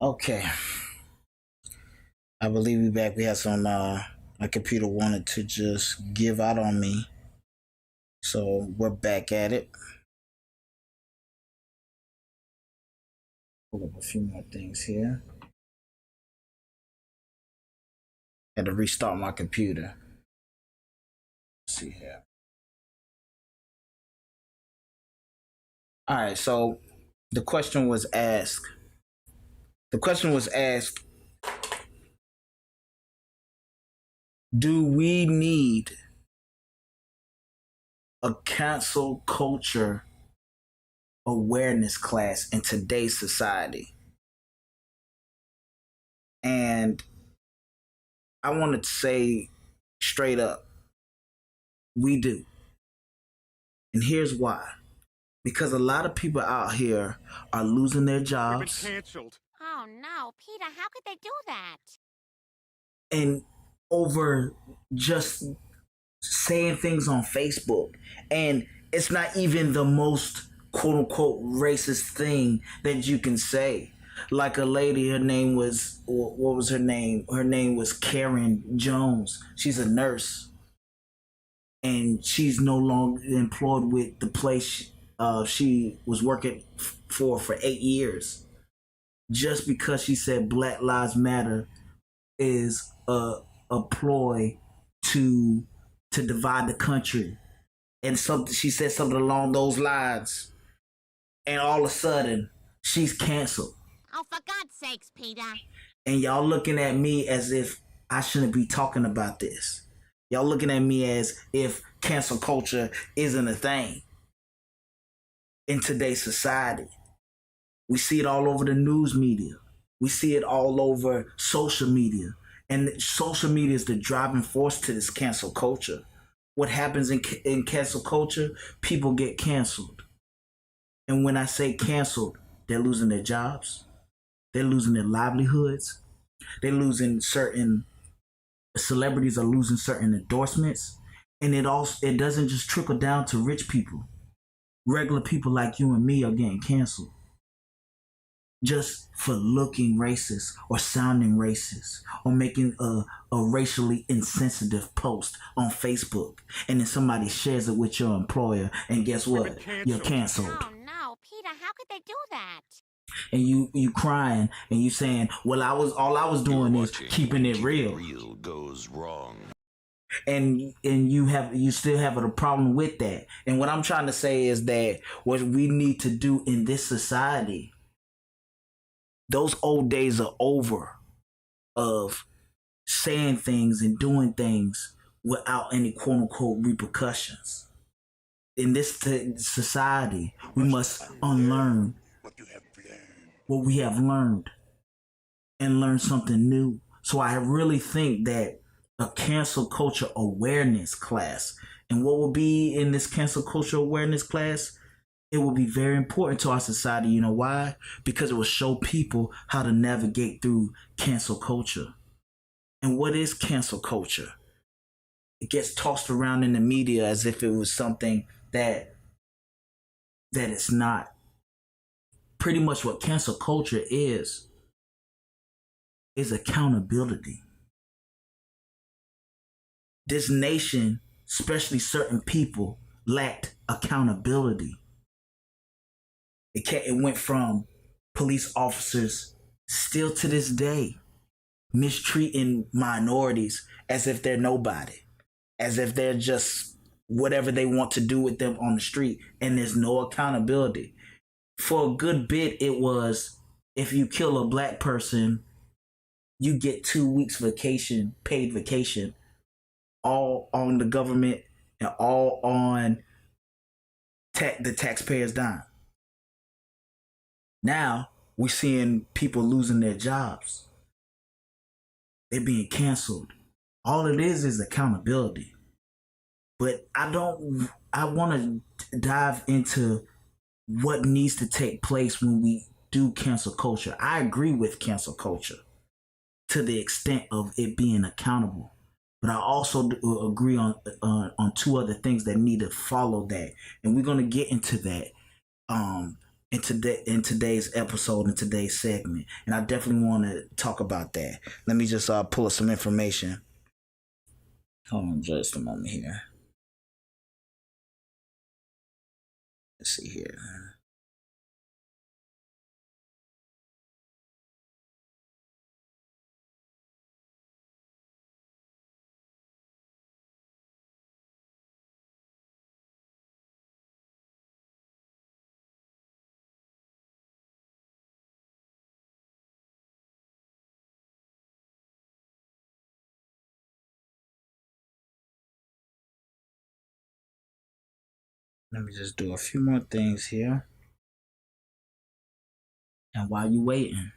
Okay, I believe we back. We had some. My computer wanted to just give out on me, so we're back at it. Pull up a few more things here. Had to restart my computer. Let's see here. All right, so the question was asked. The question was asked: do we need a cancel culture awareness class in today's society? And I wanted to say straight up, we do. And here's why. Because a lot of people out here are losing their jobs. We've been canceled. Oh no, Peter, how could they do that? And over just saying things on Facebook. And it's not even the most quote unquote racist thing that you can say. Like a lady, her name was, what was her name? Her name was Karen Jones. She's a nurse. And she's no longer employed with the place she was working for 8 years. Just because she said Black Lives Matter is a ploy to divide the country, and something she said something along those lines, and all of a sudden she's canceled. Oh, for God's sakes, Peter. And y'all looking at me as if I shouldn't be talking about this. Y'all looking at me as if cancel culture isn't a thing in today's society. We see it all over the news media. We see it all over social media. And social media is the driving force to this cancel culture. What happens in cancel culture? People get canceled. And when I say canceled, they're losing their jobs. They're losing their livelihoods. They're losing certain celebrities are losing certain endorsements. And it doesn't just trickle down to rich people. Regular people like you and me are getting canceled just for looking racist or sounding racist or making a racially insensitive post on Facebook, and then somebody shares it with your employer, and guess what? You're canceled. Oh no, Peter, how could they do that? And you crying and you saying, well, all I was doing is keeping it real. Real goes wrong. And you still have a problem with that. And what I'm trying to say is that what we need to do in this society, those old days are over of saying things and doing things without any quote unquote repercussions. In this society, we must unlearn what we have learned and learn something new. So I really think that a cancel culture awareness class, and what will be in this cancel culture awareness class, it will be very important to our society. You know why? Because it will show people how to navigate through cancel culture. And what is cancel culture? It gets tossed around in the media as if it was something that it's not. Pretty much what cancel culture is accountability. This nation, especially certain people, lacked accountability. It went from police officers still to this day mistreating minorities as if they're nobody, as if they're just whatever they want to do with them on the street, and there's no accountability. For a good bit, it was, if you kill a black person, you get 2 weeks vacation, paid vacation, all on the government and all on the taxpayers' dime. Now we're seeing people losing their jobs. They're being canceled. All it is accountability. But I want to dive into what needs to take place when we do cancel culture. I agree with cancel culture to the extent of it being accountable. But I also agree on two other things that need to follow that. And we're going to get into that in today's episode, in today's segment, and I definitely want to talk about that. Let me just pull up some information. Hold on just a moment here. Let's see here. Let me just do a few more things here. And while you waiting,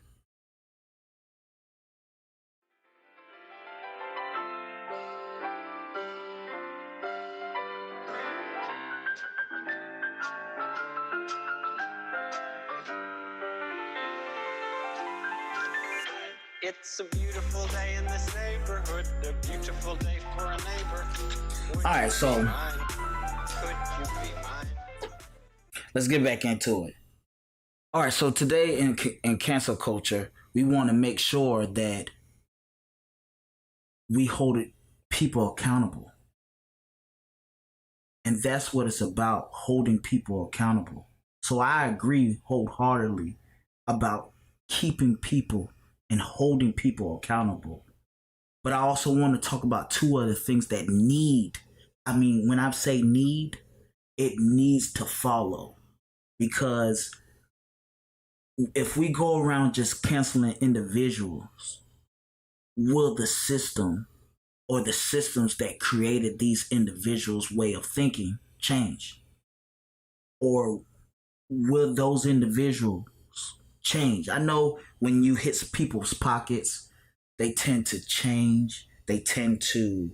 It's a beautiful day in this neighborhood, a beautiful day for a neighbor. Would all right, you so be mine? Could you be mine? let's get back into it. All right, so today in cancel culture, we want to make sure that we hold people accountable. And that's what it's about, holding people accountable. So I agree wholeheartedly about keeping people and holding people accountable. But I also want to talk about two other things that when I say need, it needs to follow. Because if we go around just canceling individuals, will the system or the systems that created these individuals' way of thinking change? Or will those individuals change? I know when you hit people's pockets, they tend to change. They tend to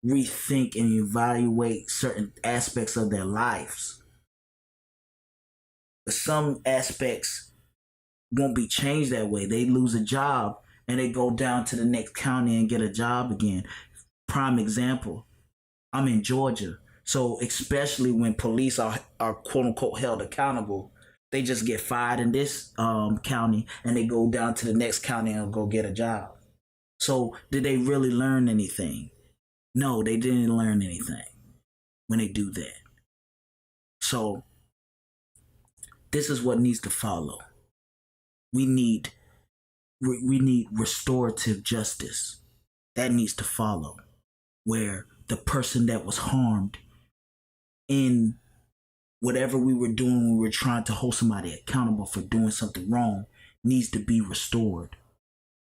rethink and evaluate certain aspects of their lives. But some aspects won't be changed that way. They lose a job and they go down to the next county and get a job again. Prime example, I'm in Georgia. So especially when police are quote unquote held accountable, they just get fired in this county and they go down to the next county and go get a job. So did they really learn anything? No, they didn't learn anything when they do that. So this is what needs to follow. We need restorative justice. That needs to follow, where the person that was harmed in whatever we were doing when we were trying to hold somebody accountable for doing something wrong needs to be restored.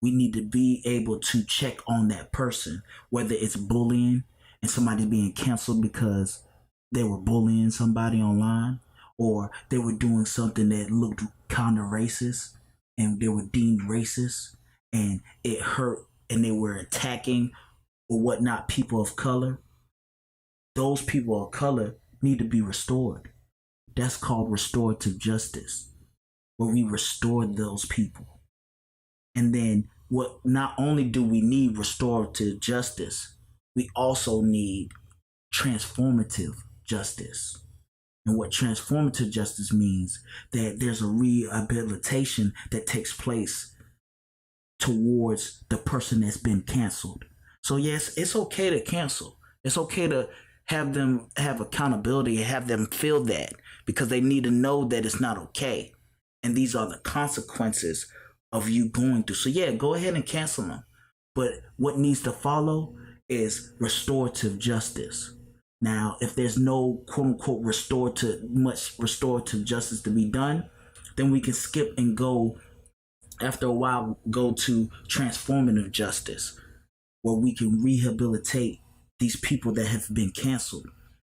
We need to be able to check on that person, whether it's bullying and somebody being canceled because they were bullying somebody online, or they were doing something that looked kind of racist and they were deemed racist and it hurt and they were attacking or whatnot people of color. Those people of color need to be restored. That's called restorative justice, where we restore those people. And then not only do we need restorative justice, we also need transformative justice. And what transformative justice means, that there's a rehabilitation that takes place towards the person that's been canceled. So yes, it's okay to cancel. It's okay to have them have accountability and have them feel that, because they need to know that it's not okay. And these are the consequences of you going through. So yeah, go ahead and cancel them. But what needs to follow is restorative justice. Now, if there's no quote unquote much restorative justice to be done, then we can skip and go, after a while, go to transformative justice, where we can rehabilitate these people that have been canceled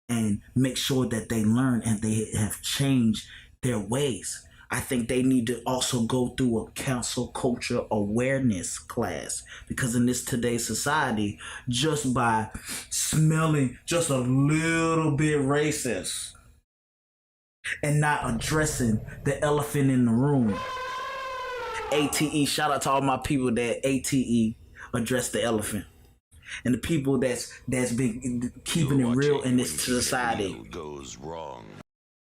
and make sure that they learn and they have changed their ways. I think they need to also go through a cancel culture awareness class, because in this today's society, just by smelling just a little bit racist and not addressing the elephant in the room. ATE, shout out to all my people that ATE address the elephant. And the people that's been keeping it real in this society. Goes wrong.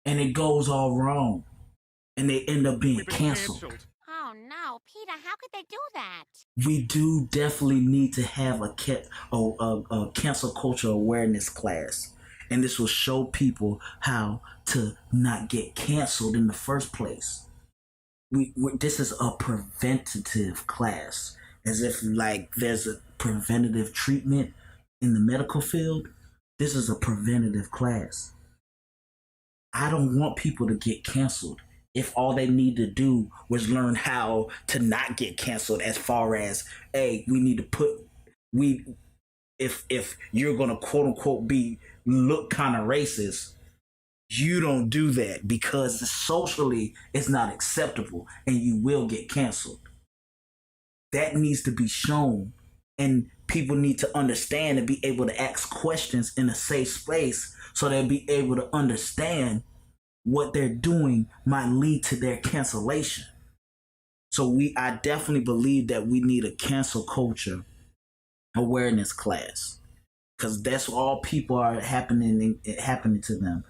And it goes all wrong. and they end up being canceled. Oh no, Peter, how could they do that? We do definitely need to have a cancel culture awareness class, and this will show people how to not get canceled in the first place. This is a preventative class, as if like there's a preventative treatment in the medical field. This is a preventative class. I don't want people to get canceled if all they need to do was learn how to not get canceled, as far as, hey, we need to put we if you're gonna quote unquote be look kind of racist, you don't do that because socially it's not acceptable and you will get canceled. That needs to be shown, and people need to understand and be able to ask questions in a safe space so they'll be able to understand what they're doing might lead to their cancellation. So I definitely believe that we need a cancel culture awareness class, because that's all people are happening to them.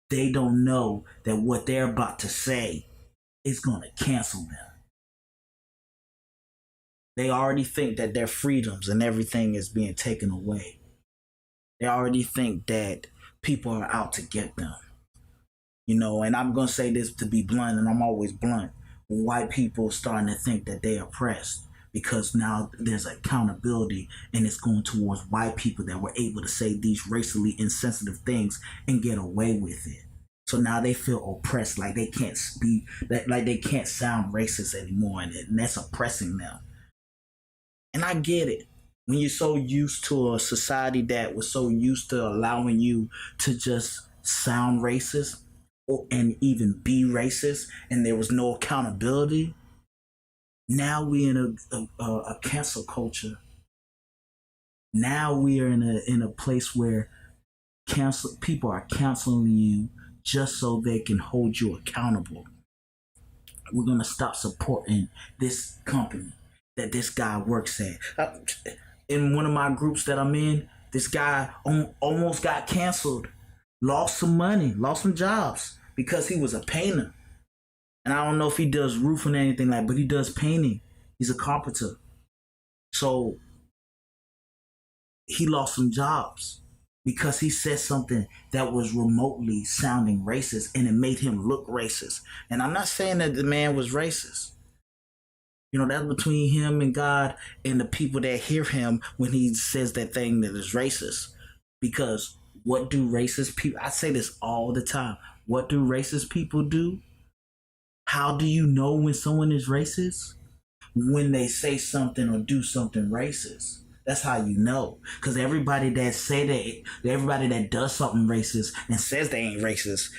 They don't know that what they're about to say is going to cancel them. They already think that their freedoms and everything is being taken away. They already think that people are out to get them. And I'm going to say this to be blunt, and I'm always blunt. White people starting to think that they're oppressed because now there's accountability, and it's going towards white people that were able to say these racially insensitive things and get away with it. So now they feel oppressed, like they can't speak, like they can't sound racist anymore, and that's oppressing them. And I get it. When you're so used to a society that was so used to allowing you to just sound racist, and even be racist, and there was no accountability. Now we're in a cancel culture. Now we are in a place where people are canceling you just so they can hold you accountable. We're gonna stop supporting this company that this guy works at. In one of my groups that I'm in, this guy almost got canceled, lost some money, lost some jobs, because he was a painter. And I don't know if he does roofing or anything like that, but he does painting. He's a carpenter. So he lost some jobs because he said something that was remotely sounding racist, and it made him look racist. And I'm not saying that the man was racist. That's between him and God and the people that hear him when he says that thing that is racist. Because what do racist people, I say this all the time, what do racist people do? How do you know when someone is racist? When they say something or do something racist. That's how you know. Because everybody that does something racist and says they ain't racist,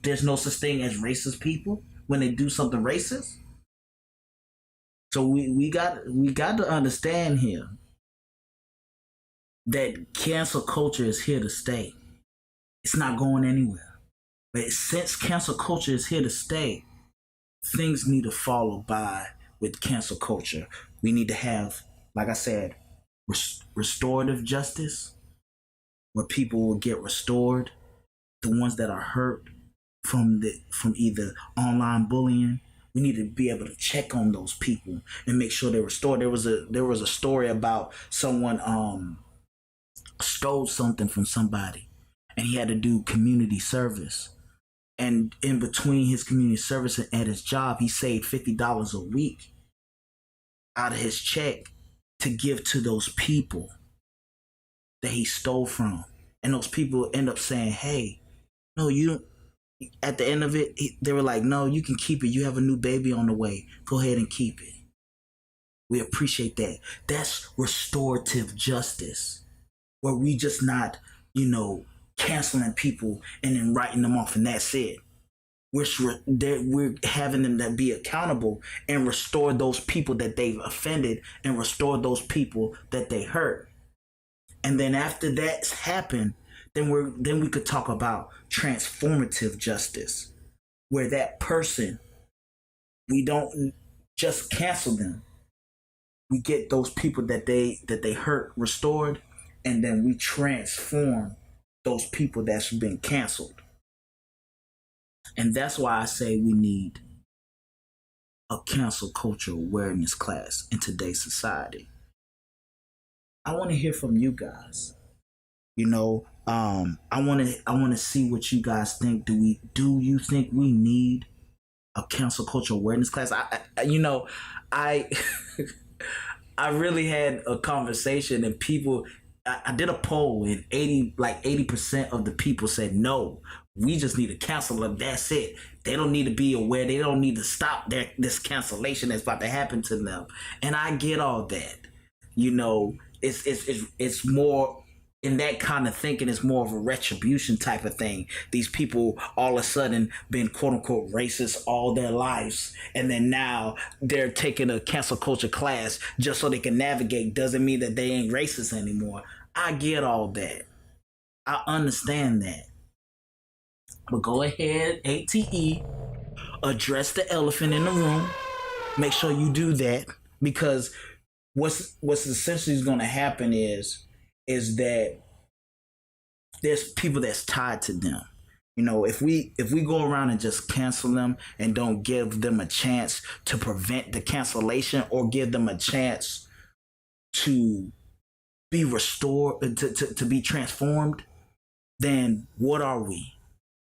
there's no such thing as racist people when they do something racist. So we got to understand here that cancel culture is here to stay. It's not going anywhere. But since cancel culture is here to stay, things need to follow by with cancel culture. We need to have, like I said, restorative justice, where people will get restored, the ones that are hurt from either online bullying. We need to be able to check on those people and make sure they're restored. There was a story about someone stole something from somebody, and he had to do community service. And in between his community service and at his job, he saved $50 a week out of his check to give to those people that he stole from. And those people end up saying, hey, no, you, at the end of it, they were like, no, you can keep it. You have a new baby on the way. Go ahead and keep it. We appreciate that. That's restorative justice, where we just not, canceling people and then writing them off and that's it. We're having them to be accountable and restore those people that they've offended and restore those people that they hurt. And then after that's happened, then we could talk about transformative justice, where that person, we don't just cancel them. We get those people that they hurt restored, and then we transform those people that's been canceled. And that's why I say we need a cancel culture awareness class in today's society. I want to hear from you guys. I want to see what you guys think. Do you think we need a cancel culture awareness class? I I really had a conversation and people. I did a poll and 80% of the people said no. We just need to cancel them. That's it. They don't need to be aware. They don't need to stop this cancellation that's about to happen to them. And I get all that. It's more in that kind of thinking. It's more of a retribution type of thing. These people all of a sudden been quote unquote racist all their lives, and then now they're taking a cancel culture class just so they can navigate. Doesn't mean that they ain't racist anymore. I get all that. I understand that. But go ahead, ATE, address the elephant in the room. Make sure you do that, because what's essentially going to happen is that there's people that's tied to them. If we go around and just cancel them and don't give them a chance to prevent the cancellation or give them a chance to be restored, to be transformed, then what are we?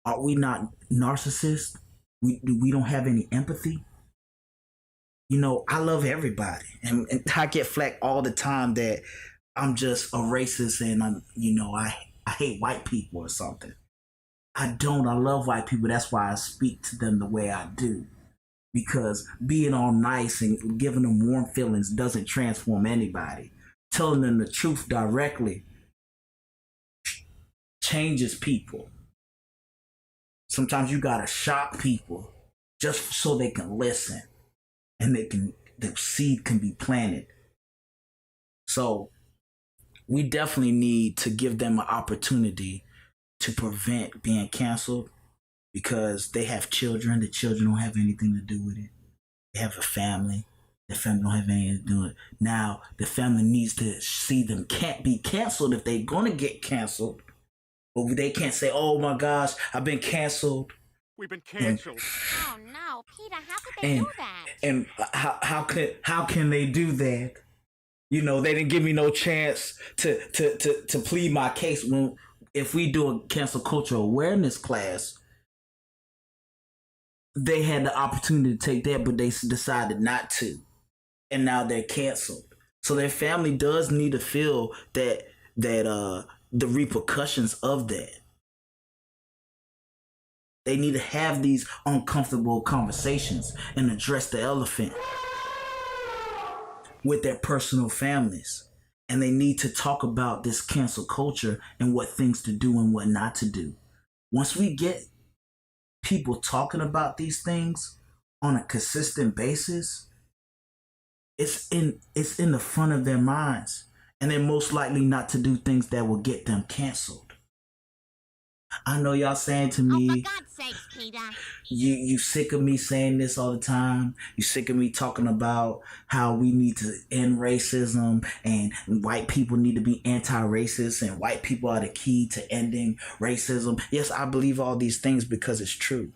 Are we not narcissists? We don't have any empathy? I love everybody, and I get flack all the time that I'm just a racist and I hate white people or something. I don't. I love white people. That's why I speak to them the way I do. Because being all nice and giving them warm feelings doesn't transform anybody. Telling them the truth directly changes people. Sometimes you gotta shock people just so they can listen and the seed can be planted. So we definitely need to give them an opportunity to prevent being canceled, because they have children. The children don't have anything to do with it. They have a family. The family don't have anything to do with it. Now the family needs to see them can't be canceled if they're gonna get canceled. But they can't say, "Oh my gosh, I've been canceled." We've been canceled. Oh no, Peter, how could they do that? And how can they do that? They didn't give me no chance to plead my case. When if we do a cancel culture awareness class, they had the opportunity to take that, but they decided not to, and now they're canceled. So their family does need to feel that the repercussions of that. They need to have these uncomfortable conversations and address the elephant with their personal families. And they need to talk about this cancel culture and what things to do and what not to do. Once we get people talking about these things on a consistent basis, it's in the front of their minds. And they're most likely not to do things that will get them canceled. I know y'all saying to me, Oh, for God's sakes, Peter. you sick of me saying this all the time. You sick of me talking about how we need to end racism and white people need to be anti-racist and white people are the key to ending racism. Yes, I believe all these things because it's true.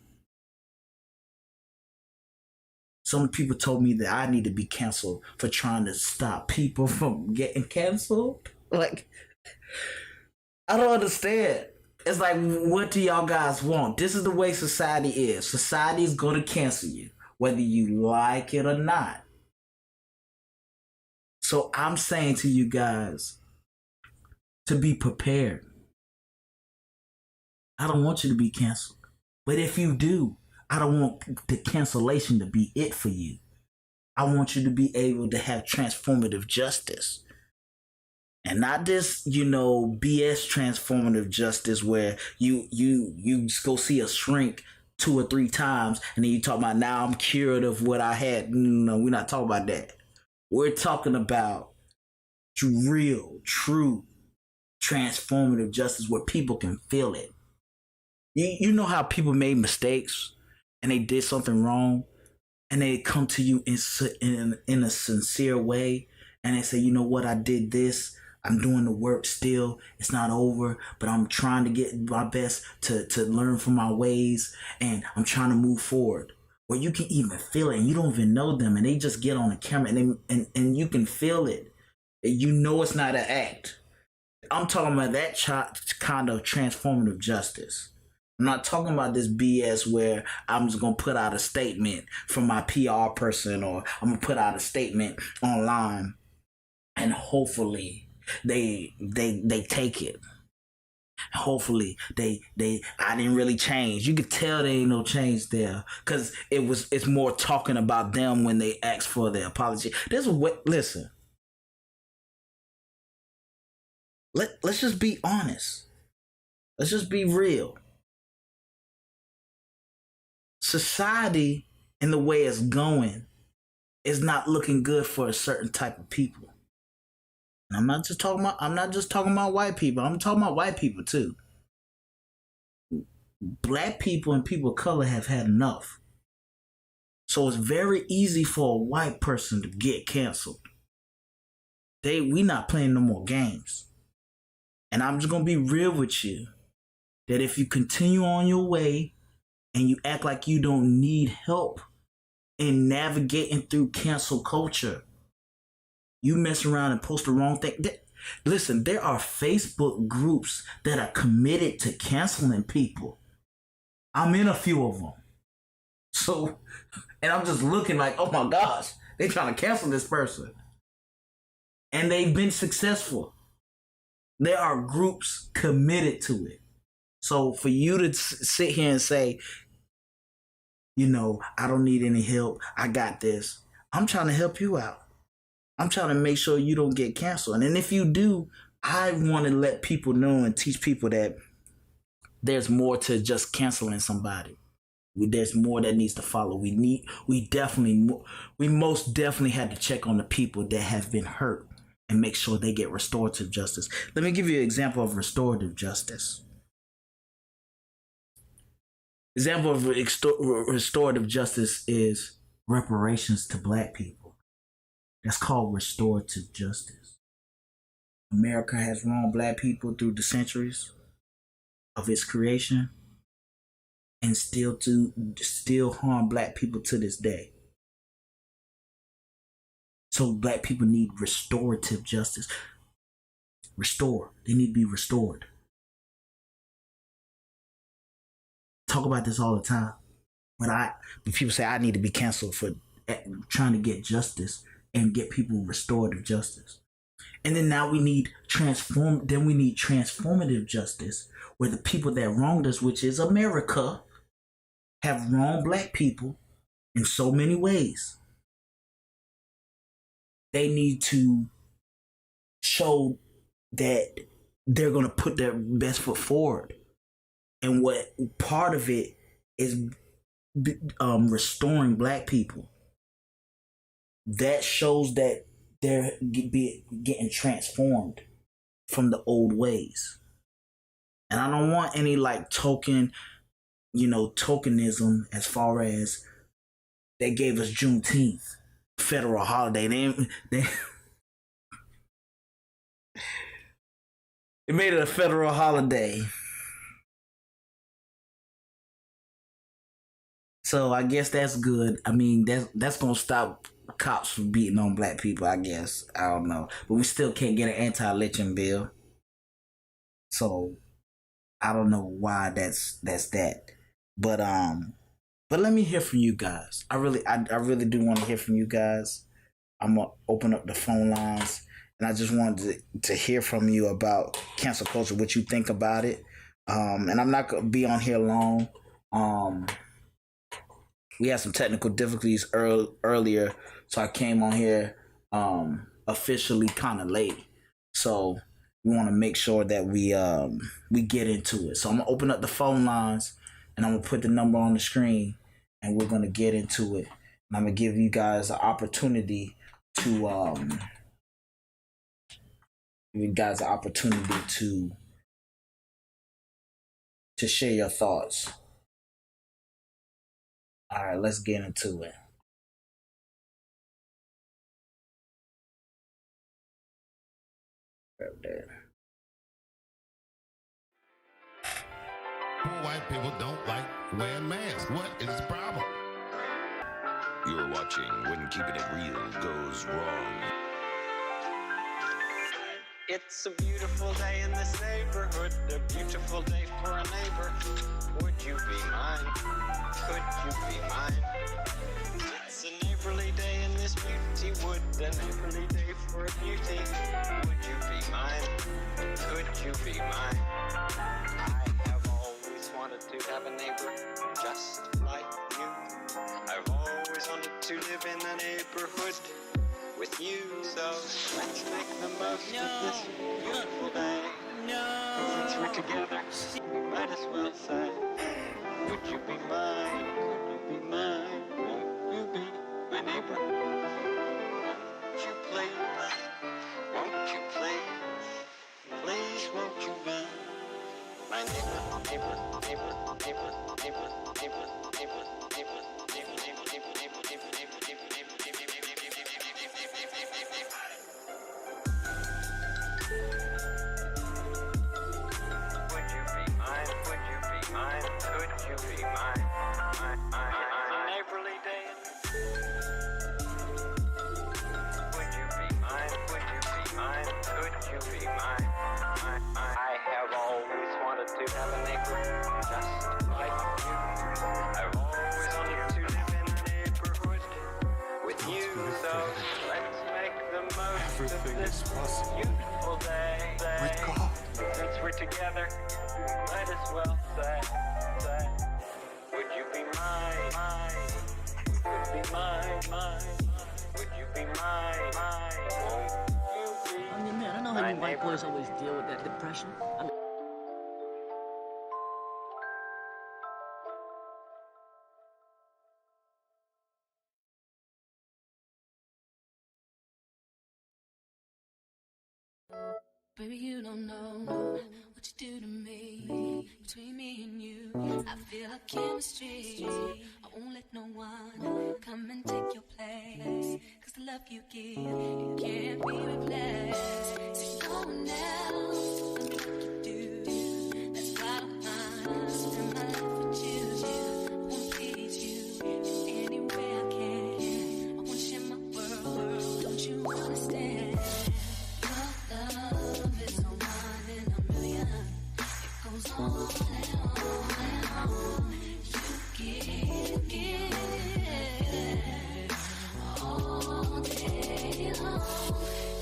Some people told me that I need to be canceled for trying to stop people from getting canceled. Like, I don't understand. It's like, what do y'all guys want? This is the way society is. Society is going to cancel you, whether you like it or not. So I'm saying to you guys to be prepared. I don't want you to be canceled. But if you do, I don't want the cancellation to be it for you. I want you to be able to have transformative justice. And not this, BS transformative justice where you go see a shrink 2 or 3 times and then you talk about, now I'm cured of what I had. No, we're not talking about that. We're talking about real, true transformative justice where people can feel it. You know how people made mistakes and they did something wrong and they come to you in a sincere way and they say, you know what, I did this. I'm doing the work still. It's not over, but I'm trying to get my best to learn from my ways, and I'm trying to move forward. Where you can even feel it, and you don't even know them, and they just get on the camera, and you can feel it. You know it's not an act. I'm talking about that kind of transformative justice. I'm not talking about this BS where I'm just gonna put out a statement from my PR person, or I'm gonna put out a statement online, and hopefully they take it. Hopefully they I didn't really change. You could tell there ain't no change there, because it's more talking about them when they ask for their apology. This is what listen. Let's just be honest. Let's just be real. Society and the way it's going is not looking good for a certain type of people. And I'm not just talking about white people. I'm talking about white people too. Black people and people of color have had enough. So it's very easy for a white person to get canceled. We not playing no more games. And I'm just gonna be real with you, that if you continue on your way and you act like you don't need help in navigating through cancel culture, you mess around and post the wrong thing. Listen, there are Facebook groups that are committed to canceling people. I'm in a few of them. So, and I'm just looking like, oh my gosh, they're trying to cancel this person. And they've been successful. There are groups committed to it. So for you to sit here and say, I don't need any help, I got this, I'm trying to help you out. I'm trying to make sure you don't get canceled. And if you do, I want to let people know and teach people that there's more to just canceling somebody. There's more that needs to follow. We most definitely had to check on the people that have been hurt and make sure they get restorative justice. Let me give you an example of restorative justice. Example of restorative justice is reparations to black people. That's called restorative justice. America has wronged black people through the centuries of its creation, and still harm black people to this day. So black people need restorative justice. They need to be restored. Talk about this all the time. But people say I need to be canceled for trying to get justice and get people restorative justice. And then now we need transformative justice, where the people that wronged us, which is America, have wronged black people in so many ways. They need to show that they're going to put their best foot forward. And what part of it is restoring black people. That shows that they're getting transformed from the old ways. And I don't want any tokenism as far as they gave us Juneteenth, federal holiday. They made it a federal holiday. So I guess that's good. I mean, that's gonna stop cops from beating on black people, I guess. I don't know. But we still can't get an anti-lynching bill. So I don't know why that's that. But let me hear from you guys. I really do want to hear from you guys. I'm gonna open up the phone lines, and I just wanted to hear from you about cancel culture, what you think about it. And I'm not gonna be on here long. We had some technical difficulties earlier, so I came on here officially kind of late. So we want to make sure that we get into it. So I'm gonna open up the phone lines, and I'm gonna put the number on the screen, and we're gonna get into it. And I'm gonna give you guys an opportunity to share your thoughts. All right, let's get into it. Grab that. Poor white people don't like wearing masks. What is the problem? You're watching When Keeping It Real Goes Wrong. It's a beautiful day in this neighborhood, a beautiful day for a neighbor. Would you be mine? Could you be mine? It's a neighborly day in this beauty wood, a neighborly day for a beauty. Would you be mine? Could you be mine? I have always wanted to have a neighbor just like you. I've always wanted to live in a neighborhood with you, so let's make the most of this beautiful day. Since we're together, might as well say, would you be mine? Could you be mine? Won't you be my neighbor? Won't you please? Won't you please? Please won't you be my neighbor? Neighbor, neighbor, neighbor, neighbor, neighbor, neighbor, neighbor, neighbor, neighbor, neighbor, neighbor, neighbor, neighbor, neighbor, would you be mine? Would you be mine? Could you be mine? Neighborly day. Would you be mine? Would you be mine? Could you be mine? I have always wanted to have a neighbor just like you. I've always wanted to live in a neighborhood with you. So let's make the most of this beautiful day. Since we're together, might as well say, would you be mine? Would you be mine? Would you be mine? Won't you be I mean, man, I know how you white boys always deal with that depression. I mean, baby, you don't know what you do to me. Between me and you, I feel like chemistry. I won't let no one come and take your place. Cause the love you give, it can't be replaced. So no one else can do what you do. That's why I spend my life with you. I won't please you in any way I can. I won't share my world, don't you understand? Love is no one in a million. It goes on and on and on. You give all day long.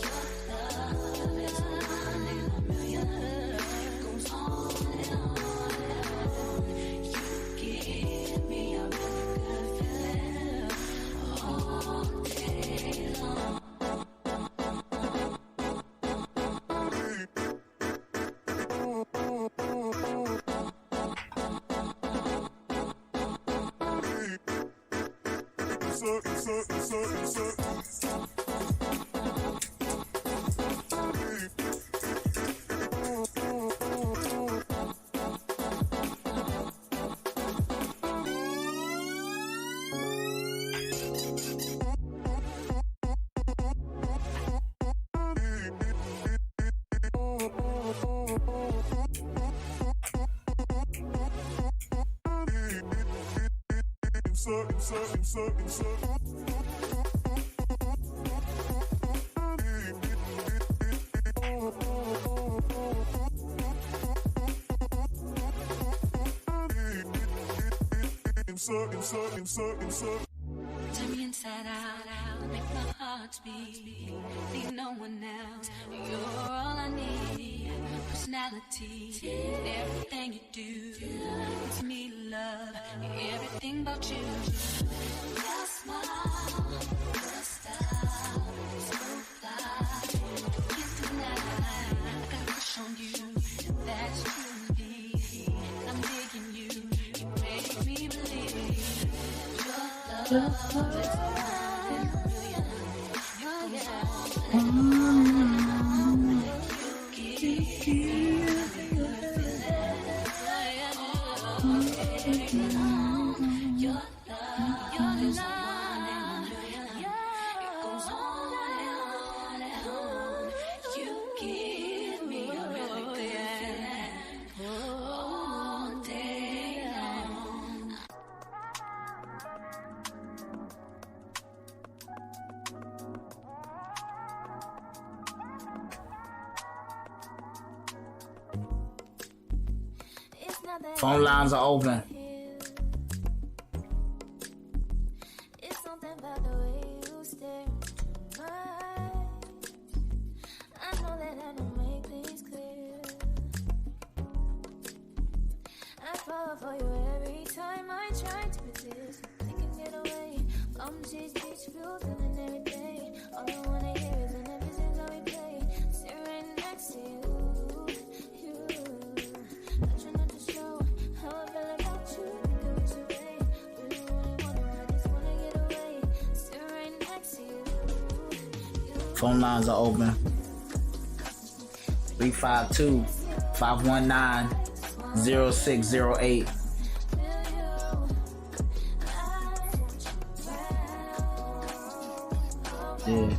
Your love is no one in a million. It goes on and on and on. You give me a really good feeling all day long. Turn me inside out, make my heart beat. Need no one else, you're all I need. Personality, and everything you do, it's me love, everything about you. Your smile, your style, so fly. Can't deny, I got a crush on you, that's true. I'm digging you, you make me believe. Your love is one in a million. It goes on and on. You give me a really good feeling. Your love is one in a million. It goes on and on and on. You give Phone lines are open. It's something about the way you stare into mine. I know that I don't make things clear. I fall for you every time I try to resist. We can get away from these beach views and every day. All I wanna hear is an episode that we play. Sit right next to you. I try not to show how I feel about you. Think I wish away. Really, really I just wanna get away. Sit right next to you. Phone lines are open. 352-519-0608. Yeah.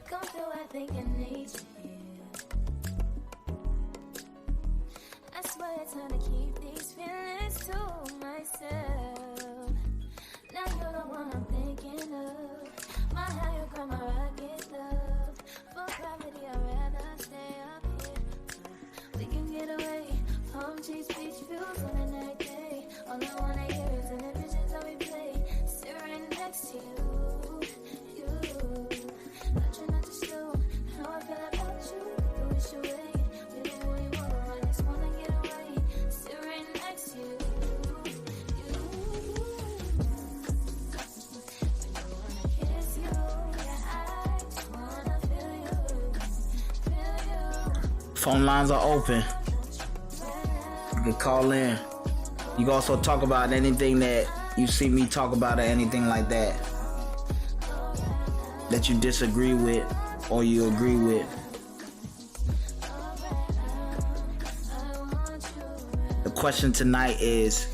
Come through, I think I need you here. I swear it's hard to keep these feelings to myself. Now you're the one I'm thinking of. My higher ground, my rocket love. For gravity, I'd rather stay up here. We can get away from these beach views on a night day. All I wanna hear is an visions that we play. Sit right next to you. I try not to show how I feel about you. You wish away. We don't really wanna, I just wanna get away. Sit right next to you. I wanna kiss you. Yeah, I just wanna feel you. Phone lines are open. You can call in. You can also talk about anything that you see me talk about or anything like that that you disagree with or you agree with. The question tonight is,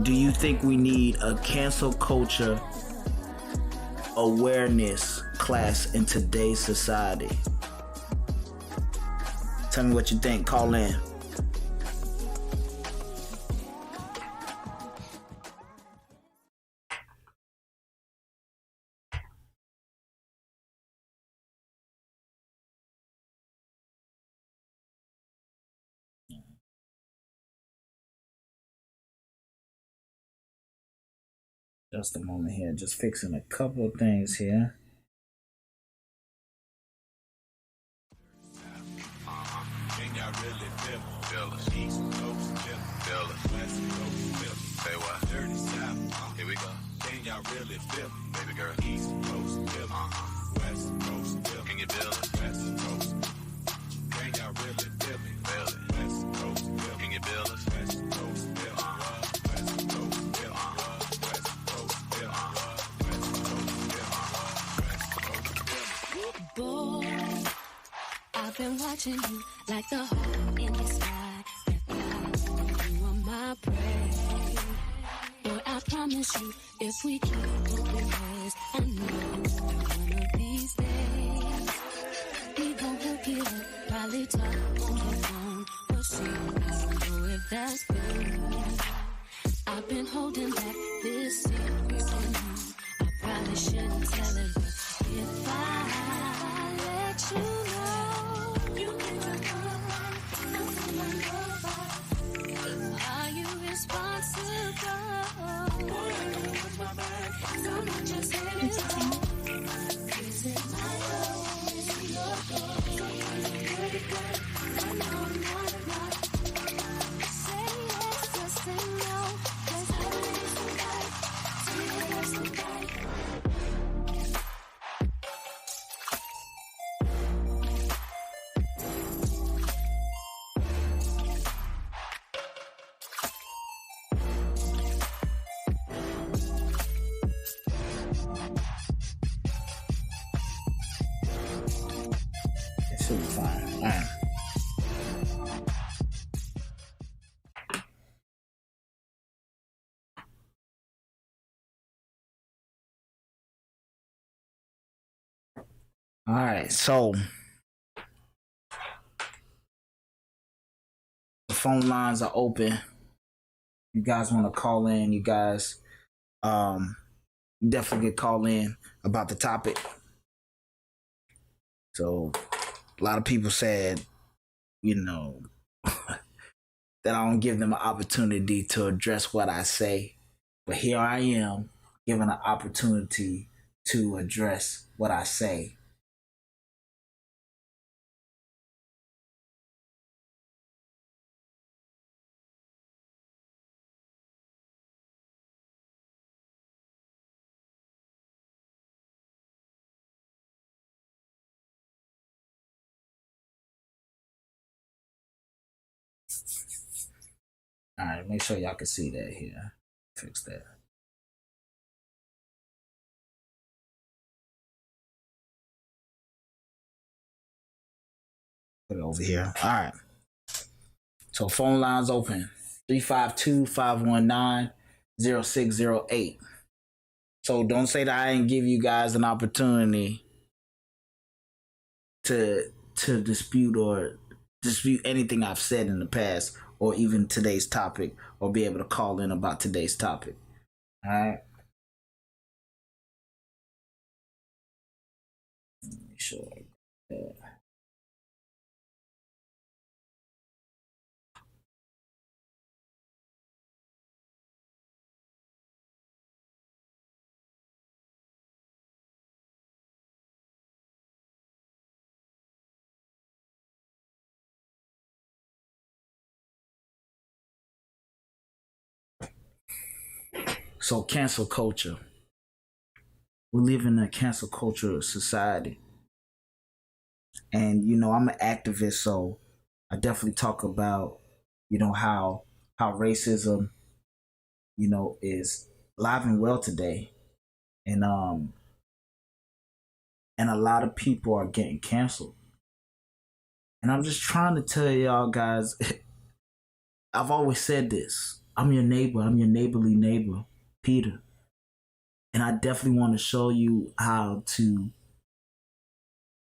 do you think we need a cancel culture awareness class in today's society? Tell me what you think. Call in. Just a moment here. Just fixing a couple of things here. Can y'all really feel us? East Coast feel us. West Coast feel us. Say what? Dirty South. Here we go. Can y'all really feel it? Baby girl. East Coast feel us. West Coast feel us. Can you feel it? West Coast. Can y'all really feel it? Feel it. West Coast feel it. Can you feel us? West Coast feel it. West Coast feel it. West Coast feel it. West Coast feel it. Boy, I've been watching you like the hole in the sky. You are my prey. Boy, I promise you, if we keep moving ways, I know that one of these days we gon' hook it up. Probably talk on the phone, but see, I don't know if that's good. I've been holding back this secret from you. I probably shouldn't tell it, but if I let you know, you can are you responsible? So not just is it my love? Is it your fault? Sometimes I'm pretty good. I know I'm not enough. Say yes, just say no. There's always somebody. Say yes, somebody. It should be fine. All right. All right, so the phone lines are open. You guys want to call in? You guys definitely call in about the topic. So a lot of people said, you know, that I don't give them an opportunity to address what I say. But here I am given an opportunity to address what I say. All right, make sure y'all can see that here. Fix that. Put it over here. All right. So phone lines open. 352-519-0608. So don't say that I didn't give you guys an opportunity to dispute anything I've said in the past or even today's topic or be able to call in about today's topic. All right. Make sure. So cancel culture. We live in a cancel culture society. And I'm an activist, so I definitely talk about, how racism, is alive and well today. And a lot of people are getting canceled. And I'm just trying to tell y'all guys, I've always said this. I'm your neighbor. I'm your neighborly neighbor, Peter. And I definitely want to show you how to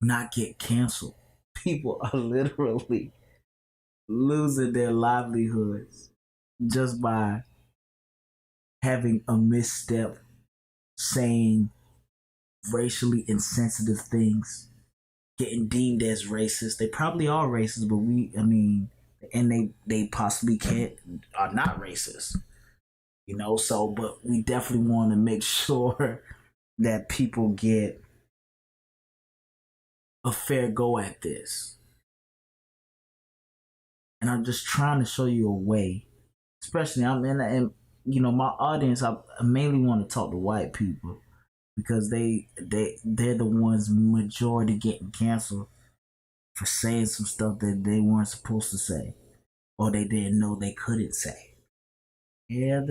not get canceled. People are literally losing their livelihoods just by having a misstep, saying racially insensitive things, getting deemed as racist. They probably are racist, but and they possibly are not racist. So but we definitely want to make sure that people get a fair go at this. And I'm just trying to show you a way, especially and my audience, I mainly want to talk to white people because they're the ones majority getting canceled for saying some stuff that they weren't supposed to say or they didn't know they couldn't say. Yeah,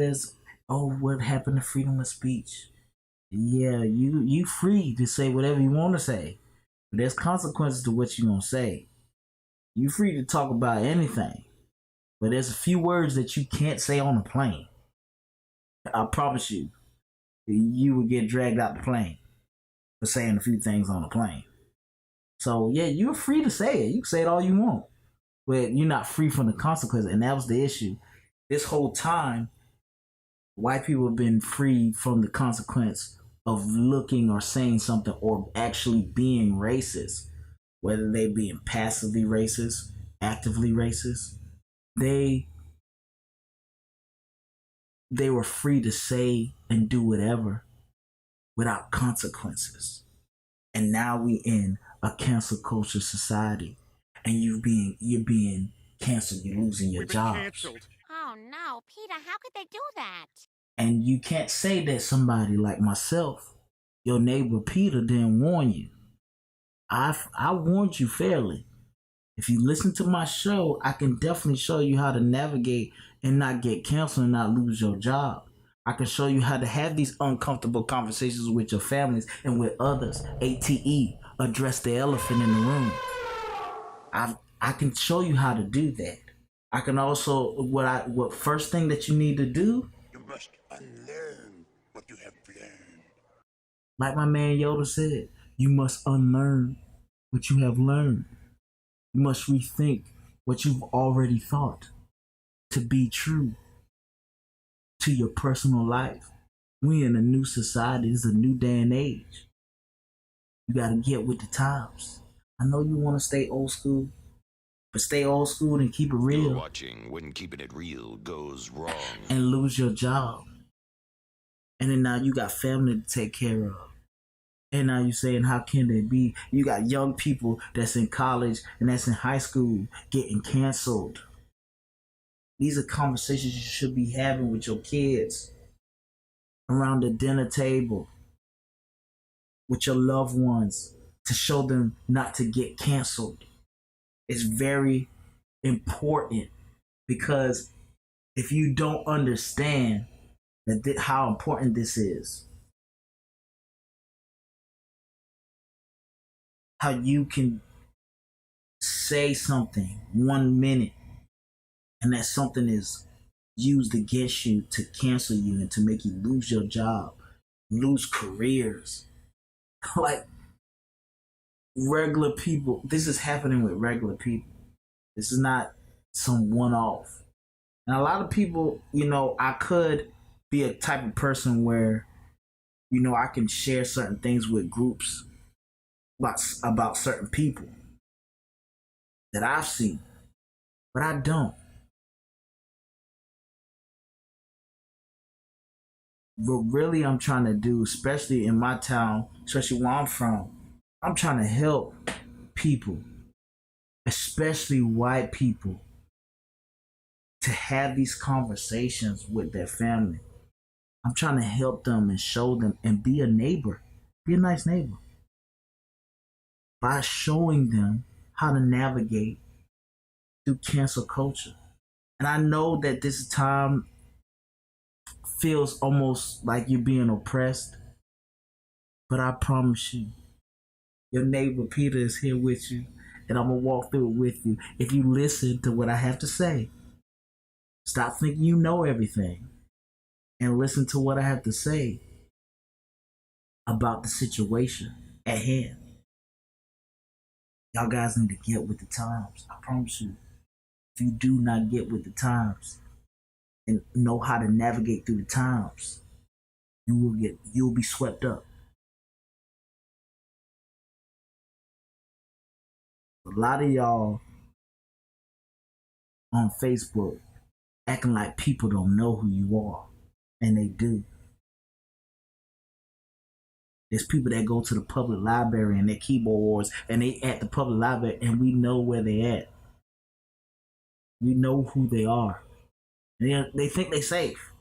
what happened to freedom of speech? Yeah, you free to say whatever you want to say, but there's consequences to what you're gonna say. You free to talk about anything, but there's a few words that you can't say on a plane. I promise you, you would get dragged out the plane for saying a few things on a plane. So yeah, you're free to say it. You can say it all you want, but you're not free from the consequences. And that was the issue. This whole time, white people have been free from the consequence of looking or saying something or actually being racist, whether they being passively racist, actively racist. They were free to say and do whatever without consequences. And now we in a cancel culture society, and you're being canceled. You're losing your job. Oh no, Peter, how could they do that? And you can't say that somebody like myself, your neighbor Peter, didn't warn you. I warned you fairly. If you listen to my show, I can definitely show you how to navigate and not get canceled and not lose your job. I can show you how to have these uncomfortable conversations with your families and with others. ATE, address the elephant in the room. I can show you how to do that. I can also what first thing that you need to do. You must unlearn what you have learned. Like my man Yoda said, You must unlearn what you have learned. You must rethink what you've already thought to be true to your personal life. We in a new society. It's a new day and age. You gotta get with the times. I know you want to stay old school, but stay old school and keep it You're real watching When Keeping It Real Goes Wrong. and lose your job. And then now you got family to take care of. And now you're saying, how can they be? You got young people that's in college and that's in high school getting canceled. These are conversations you should be having with your kids around the dinner table with your loved ones to show them not to get canceled. It's very important because if you don't understand how important this is, how you can say something 1 minute and that something is used against you to cancel you and to make you lose your job, lose careers. Like regular people, this is happening with regular people. This is not some one-off. And a lot of people, I could be a type of person where, I can share certain things with groups about certain people that I've seen, but I don't. What really I'm trying to do, especially in my town, especially where I'm from, I'm trying to help people, especially white people, to have these conversations with their family. I'm trying to help them and show them and be a neighbor, be a nice neighbor, by showing them how to navigate through cancel culture. And I know that this time feels almost like you're being oppressed, but I promise you, your neighbor Peter is here with you, and I'm gonna walk through it with you. If you listen to what I have to say, stop thinking you know everything, and listen to what I have to say about the situation at hand. Y'all guys need to get with the times. I promise you, if you do not get with the times and know how to navigate through the times, you'll be swept up. A lot of y'all on Facebook acting like people don't know who you are, and they do. There's people that go to the public library and they're keyboard warriors and they at the public library and we know where they at. We know who they are. They think they safe.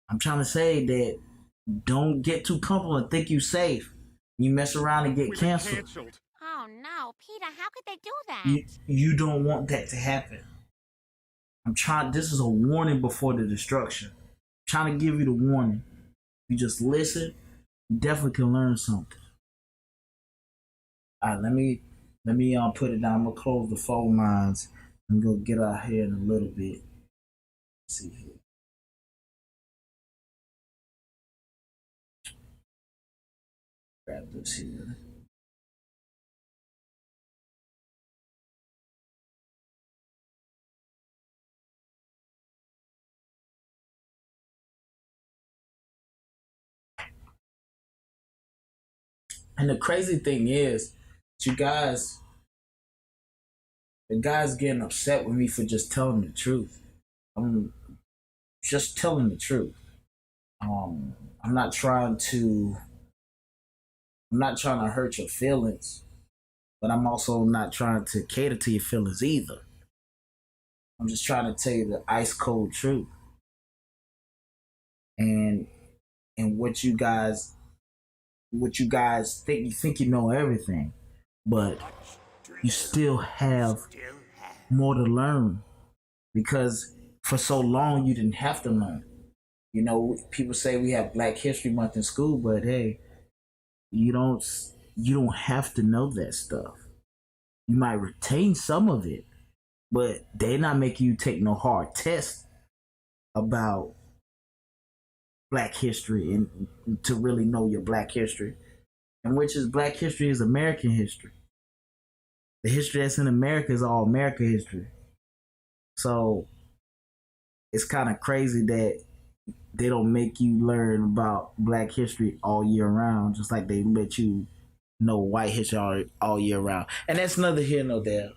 I'm trying to say that don't get too comfortable and think you safe. You mess around and get canceled. Oh no, Peter, how could they do that? You don't want that to happen. This is a warning before the destruction. I'm trying to give you the warning. You just listen, you definitely can learn something. All right, let me put it down. I'm gonna close the phone lines and go get out here in a little bit. Let's see here. Grab this here. And the crazy thing is, the guy's getting upset with me for just telling the truth. I'm just telling the truth. I'm not trying to hurt your feelings, but I'm also not trying to cater to your feelings either. I'm just trying to tell you the ice cold truth. And what you guys think you know everything, but you still have more to learn, because for so long you didn't have to learn. People say we have Black History Month in school, but hey, you don't have to know that stuff. You might retain some of it, but they're not making you take no hard test about Black history and to really know your Black history. and which is Black history is American history. The history that's in America is all American history. So it's kind of crazy that they don't make you learn about Black history all year round, just like they let you know white history all year round. And that's neither here nor there.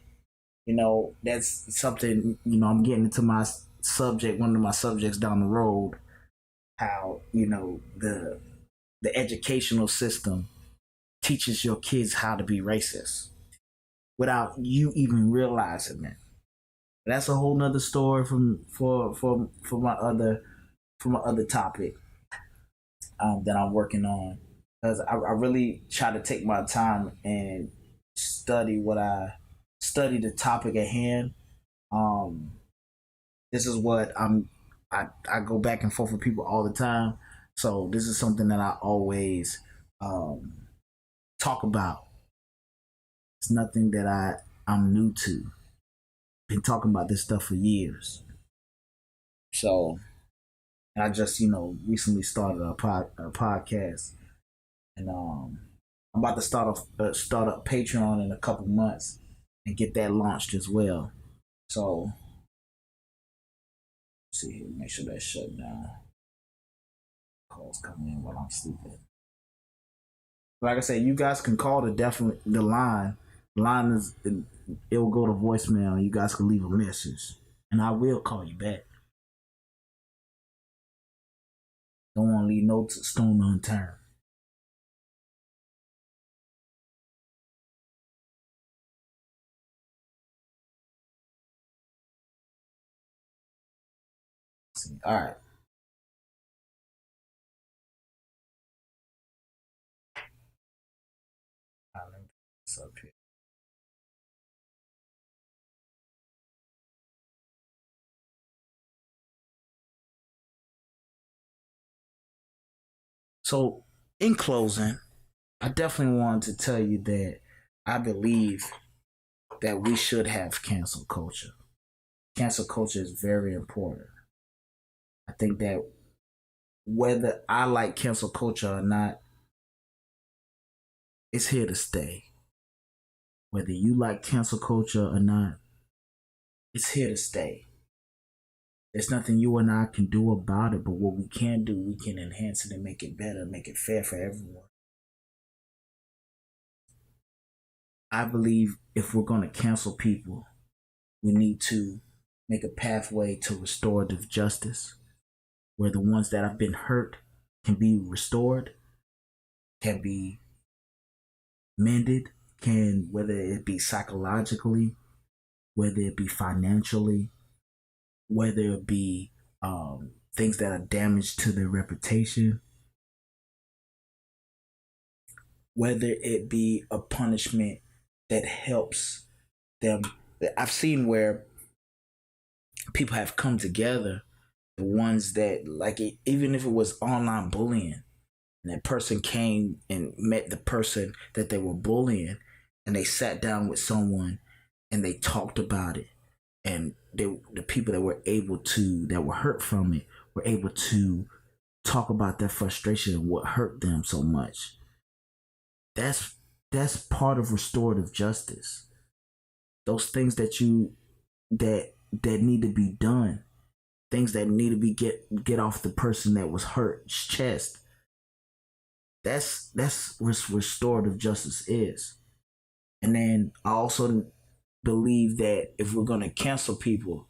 That's something, I'm getting into my subject, one of my subjects down the road, how, the educational system teaches your kids how to be racist without you even realizing it. That's a whole nother story for my other topic that I'm working on, because I really try to take my time and study the topic at hand. This is what I go back and forth with people all the time, so this is something that I always talk about. It's nothing that I'm new to. Been talking about this stuff for years. So, and I just recently started a podcast, and I'm about to start up Patreon in a couple months and get that launched as well. So, let's see here, make sure that's shut down. Calls coming in while I'm sleeping. Like I said, you guys can call the line. The line is, it will go to voicemail. You guys can leave a message, and I will call you back. Don't want to leave no stone unturned. All right. Let me put this up here. So, in closing, I definitely wanted to tell you that I believe that we should have cancel culture. Cancel culture is very important. I think that whether I like cancel culture or not, it's here to stay. Whether you like cancel culture or not, it's here to stay. There's nothing you and I can do about it, but what we can do, we can enhance it and make it better, make it fair for everyone. I believe if we're going to cancel people, we need to make a pathway to restorative justice, where the ones that have been hurt can be restored, can be mended, whether it be psychologically, whether it be financially, whether it be things that are damaged to their reputation, whether it be a punishment that helps them. I've seen where people have come together, the ones that, like, even if it was online bullying, and that person came and met the person that they were bullying, and they sat down with someone and they talked about it, and the people that were hurt from it were able to talk about their frustration and what hurt them so much. That's part of restorative justice. Those things that need to be done, things that need to be get off the person that was hurt's chest. That's what restorative justice is. And then I also believe that if we're going to cancel people,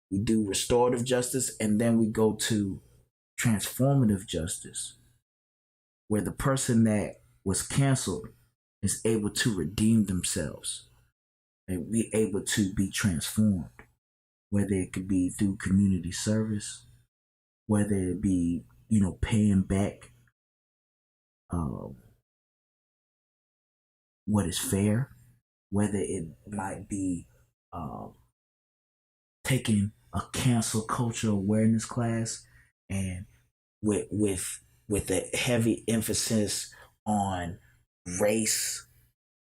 we do restorative justice, and then we go to transformative justice, where the person that was canceled is able to redeem themselves and be able to be transformed, whether it could be through community service, whether it be, paying back what is fair, whether it might be taking a cancel culture awareness class, and with a heavy emphasis on race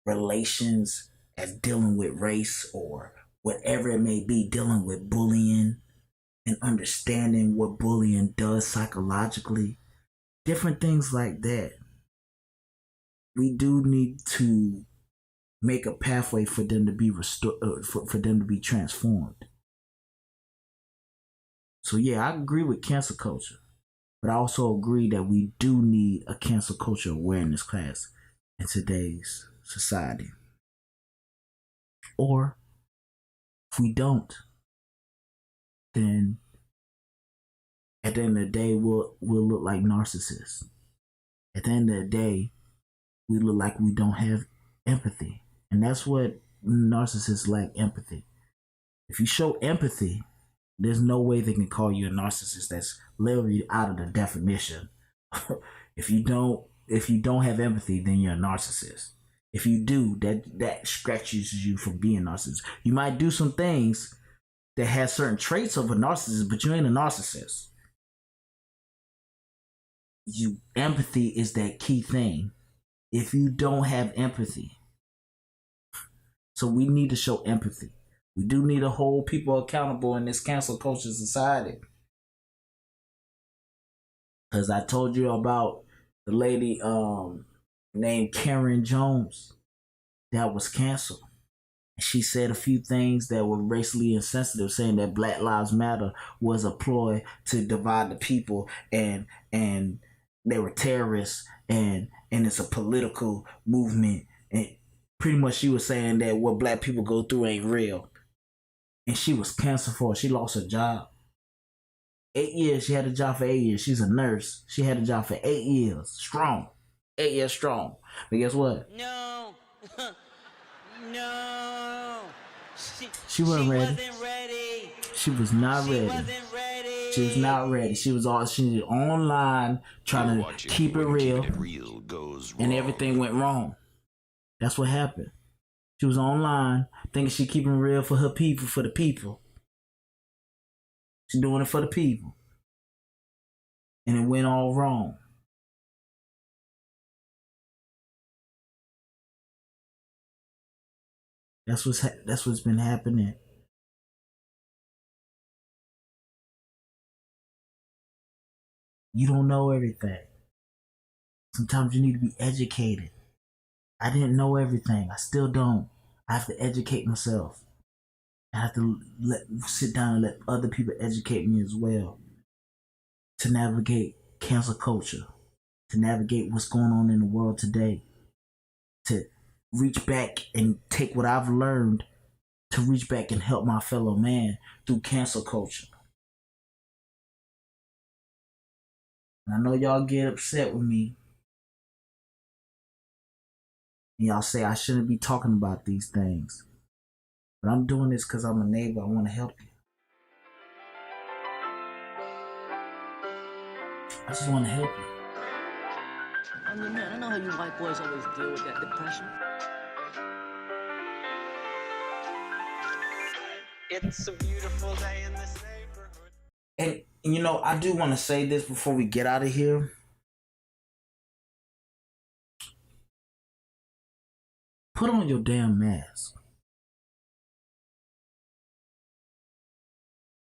relations, as dealing with race, or whatever it may be, dealing with bullying and understanding what bullying does psychologically, different things like that. we do need to make a pathway for them to be restored, for them to be transformed. So yeah, I agree with cancel culture, but I also agree that we do need a cancel culture awareness class in today's society. Or if we don't, then at the end of the day, we'll look like narcissists. At the end of the day, we look like we don't have empathy. And that's what narcissists lack, empathy. If you show empathy, there's no way they can call you a narcissist. That's literally out of the definition. if you don't have empathy, then you're a narcissist. If you do, that scratches you from being a narcissist. You might do some things that has certain traits of a narcissist, but you ain't a narcissist. Empathy is that key thing. If you don't have empathy, so we need to show empathy. We do need to hold people accountable in this cancel culture society. Because I told you about the lady named Karen Jones that was canceled. She said a few things that were racially insensitive, saying that Black Lives Matter was a ploy to divide the people, and they were terrorists, and it's a political movement. And pretty much she was saying that what black people go through ain't real. And she was canceled for it. She lost her job. 8 years. She had a job for 8 years. She's a nurse. She had a job for 8 years. Strong. 8 years strong. But guess what? No. No. She wasn't ready. She was not ready. She was not ready. She was online trying to keep it real. And everything went wrong. That's what happened. She was online thinking she keeping it real for her people, for the people. She's doing it for the people. And it went all wrong. That's what's been happening. You don't know everything. Sometimes you need to be educated. I didn't know everything. I still don't. I have to educate myself. I have to sit down and let other people educate me as well. To navigate cancel culture. To navigate what's going on in the world today. To reach back and take what I've learned to reach back and help my fellow man through cancel culture. And I know y'all get upset with me. And y'all say I shouldn't be talking about these things. But I'm doing this because I'm a neighbor. I want to help you. I just want to help you. I mean, man, I know how you white boys always deal with that depression. It's a beautiful day in this neighborhood. And you know, I do want to say this before we get out of here. Put on your damn mask.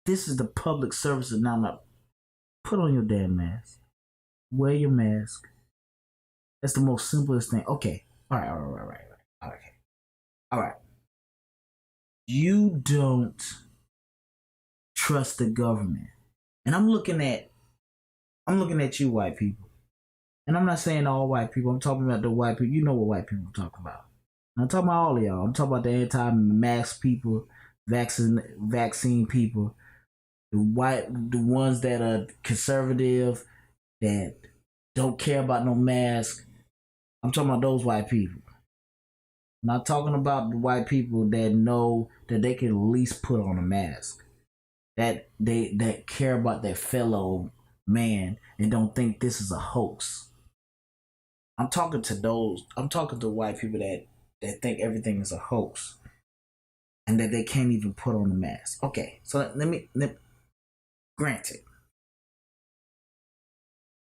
This is the public service announcement. Put on your damn mask. Wear your mask. That's the most simplest thing. Okay. All right. You don't trust the government. And I'm looking at you white people. And I'm not saying all white people. I'm talking about the white people. You know what white people I'm talking about. I'm talking about all of y'all. I'm talking about the anti-mask people, vaccine people, the ones that are conservative, that don't care about no mask. I'm talking about those white people. I'm not talking about the white people that know that they can at least put on a mask. That care about their fellow man and don't think this is a hoax. I'm talking to white people that think everything is a hoax and that they can't even put on a mask. Okay, so let me granted,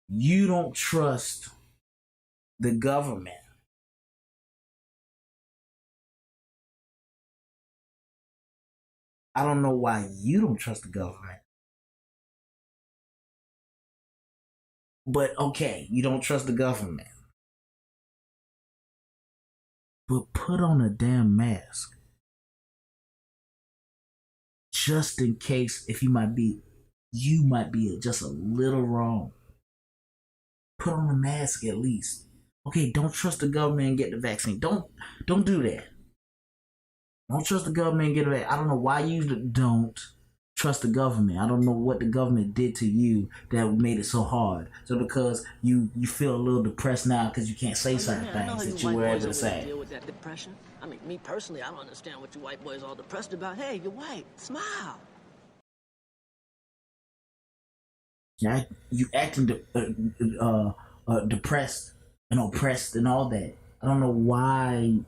you don't trust the government. I don't know why you don't trust the government. But okay, you don't trust the government. but put on a damn mask. Just in case if you might be just a little wrong. Put on a mask at least. Okay, don't trust the government and get the vaccine. Don't do that. Don't trust the government and get the vaccine. I don't know why you don't trust the government. I don't know what the government did to you that made it so hard. So because you feel a little depressed now because you can't say certain things that you were able to say. Deal with that depression. I mean, me personally, I don't understand what you white boys are all depressed about. Hey, you're white. Smile. Yeah, you acting depressed and oppressed and all that. I don't know why.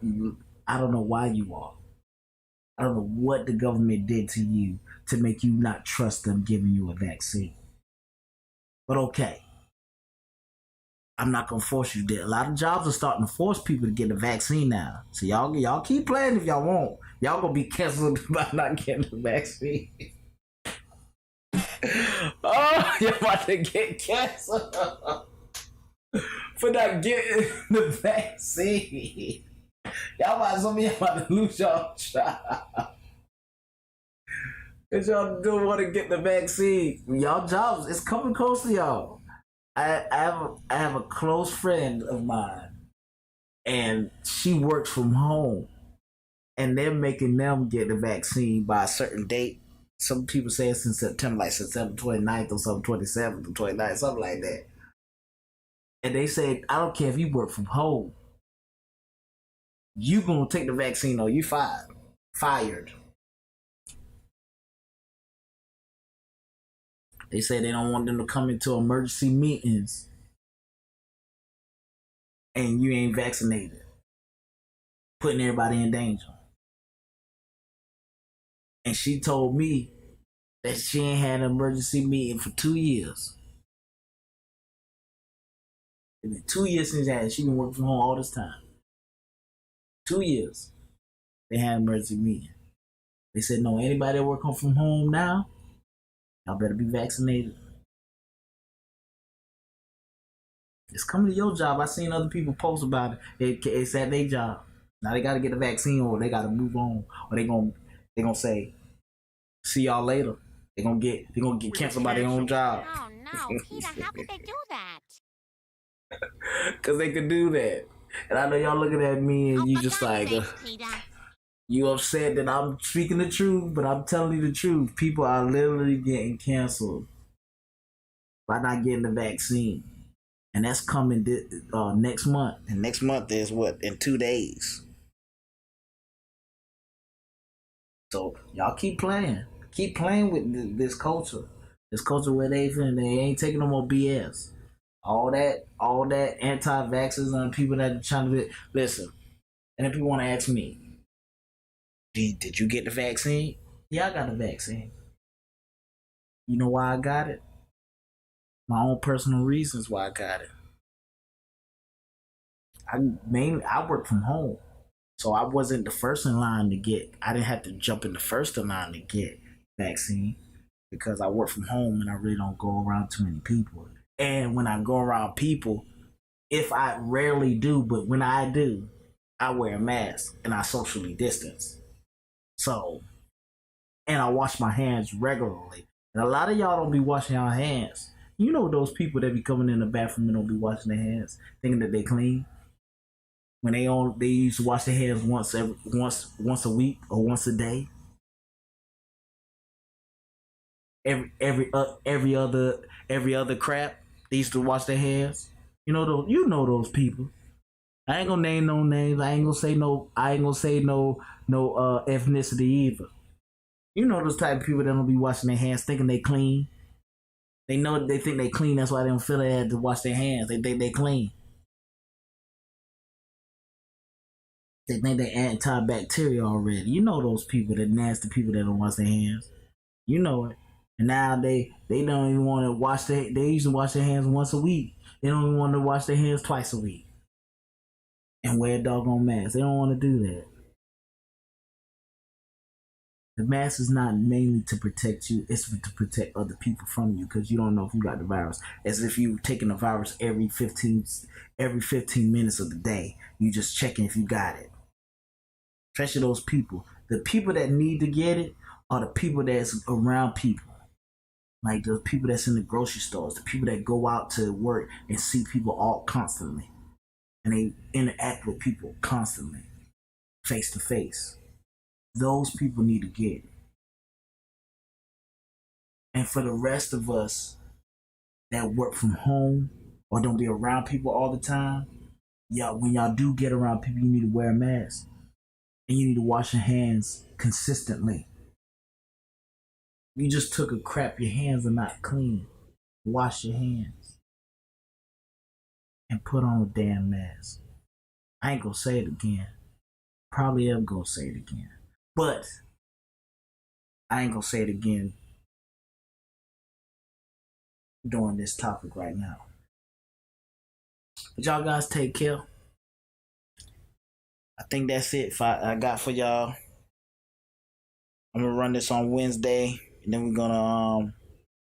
I don't know why you are. I don't know what the government did to you to make you not trust them giving you a vaccine. But okay, I'm not gonna force you to. A lot of jobs are starting to force people to get a vaccine now. So y'all keep playing if y'all want. Y'all gonna be canceled by not getting the vaccine. Oh, you're about to get canceled for not getting the vaccine. Y'all might some of y'all about to lose y'all job. Cause y'all don't want to get the vaccine. Y'all jobs, it's coming close to y'all. I have a close friend of mine, and she works from home, and they're making them get the vaccine by a certain date. Some people say it's in September, like September 29th or something, 27th or 29th, something like that. And they say, I don't care if you work from home, you gonna take the vaccine or you fired. They say they don't want them to come into emergency meetings and you ain't vaccinated, putting everybody in danger. And she told me that she ain't had an emergency meeting for 2 years. It's been 2 years since that, and she been working from home all this time. 2 years. They had an emergency meeting. They said, no, anybody that working from home now, y'all better be vaccinated. It's coming to your job. I seen other people post about it. It's at their job. Now they gotta get a vaccine or they gotta move on. Or they gonna say, see y'all later. They gonna get canceled by their own job. Oh no, Peter, how could they do that? Cause they could do that. And I know y'all looking at me and you just like Peter. you upset that I'm speaking the truth, but I'm telling you the truth. People are literally getting canceled by not getting the vaccine. And that's coming next month. And next month is what? In 2 days. So y'all keep playing. Keep playing with this culture. This culture where they ain't taking no more BS. All that anti-vaxxers and people that are trying to listen. And if people want to ask me, did you get the vaccine? Yeah, I got the vaccine. You know why I got it? My own personal reasons why I got it. I work from home. So I wasn't the first in line to get, I didn't have to jump in the first in line to get vaccine because I work from home and I really don't go around too many people. And when I go around people, if I rarely do, but when I do, I wear a mask and I socially distance. So, and I wash my hands regularly. And a lot of y'all don't be washing your hands. You know those people that be coming in the bathroom and don't be washing their hands, thinking that they clean. When they used to wash their hands once a week or once a day. Every other crap they used to wash their hands. You know those people. I ain't gonna name no names. I ain't gonna say no ethnicity either. You know those type of people that don't be washing their hands thinking they clean. They think they clean, that's why they don't feel they had to wash their hands. They think they clean. They think they antibacterial already. You know those people, the nasty people that don't wash their hands. You know it. And now they don't even want to wash they used to wash their hands once a week. They don't even want to wash their hands twice a week. And wear a doggone mask. They don't want to do that. The mask is not mainly to protect you, it's to protect other people from you because you don't know if you got the virus. As if you taking the virus every 15 minutes of the day. You just checking if you got it. especially those people. The people that need to get it are the people that's around people. Like the people that's in the grocery stores, the people that go out to work and see people all constantly. And they interact with people constantly, face to face. Those people need to get it. And for the rest of us that work from home or don't be around people all the time, when y'all do get around people, you need to wear a mask. And you need to wash your hands consistently. You just took a crap, your hands are not clean. Wash your hands. And put on a damn mask. I ain't gonna say it again. Probably am gonna say it again. But I ain't gonna say it again during this topic right now. But y'all guys take care. I think that's it I got for y'all. I'm gonna run this on Wednesday, and then we're gonna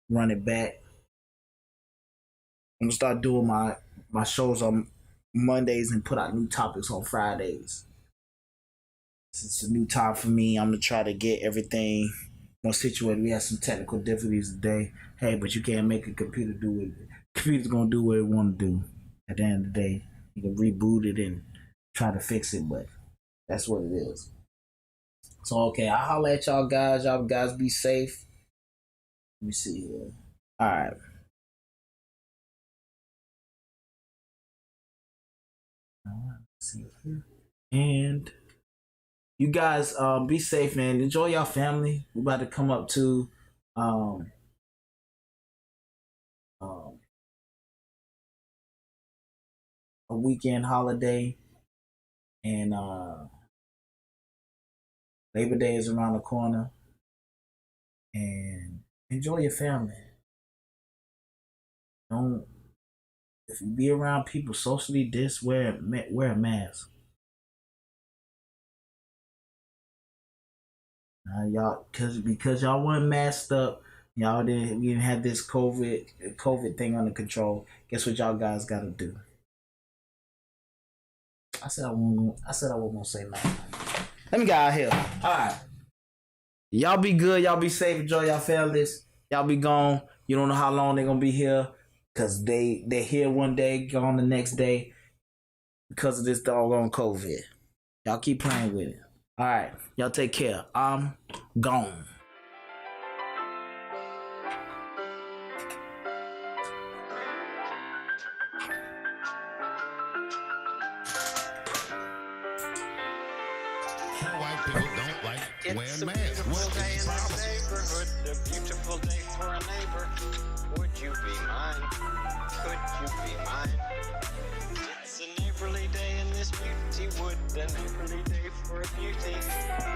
run it back. I'm gonna start doing my shows on Mondays and put out new topics on Fridays. It's a new time for me. I'm gonna try to get everything more situated. We had some technical difficulties today. Hey, but you can't make a computer do it. Computer's gonna do what it want to do. At the end of the day, you can reboot it and try to fix it, but that's what it is. So okay, I'll holler at y'all guys. Y'all guys be safe. Let me see here. All right. Let's see here. And you guys be safe, man. Enjoy your family. We're about to come up to a weekend holiday, and Labor Day is around the corner. And enjoy your family. If you be around people socially, wear a mask. Y'all, because y'all weren't masked up, we didn't have this COVID thing under control. Guess what y'all guys got to do? I said I wasn't gonna say nothing. Let me get out here. All right, y'all be good. Y'all be safe. Enjoy y'all families. Y'all be gone. You don't know how long they're gonna be here, cause they're here one day, gone the next day, because of this doggone COVID. Y'all keep playing with it. All right, y'all take care. I'm gone. White people don't like wearing It's a masks. beautiful What day is in the this problem? neighborhood, a beautiful day for a neighbor. Would you be mine? Could you be mine? It's a neighborly day in this beauty wood, a neighborly day for a beauty.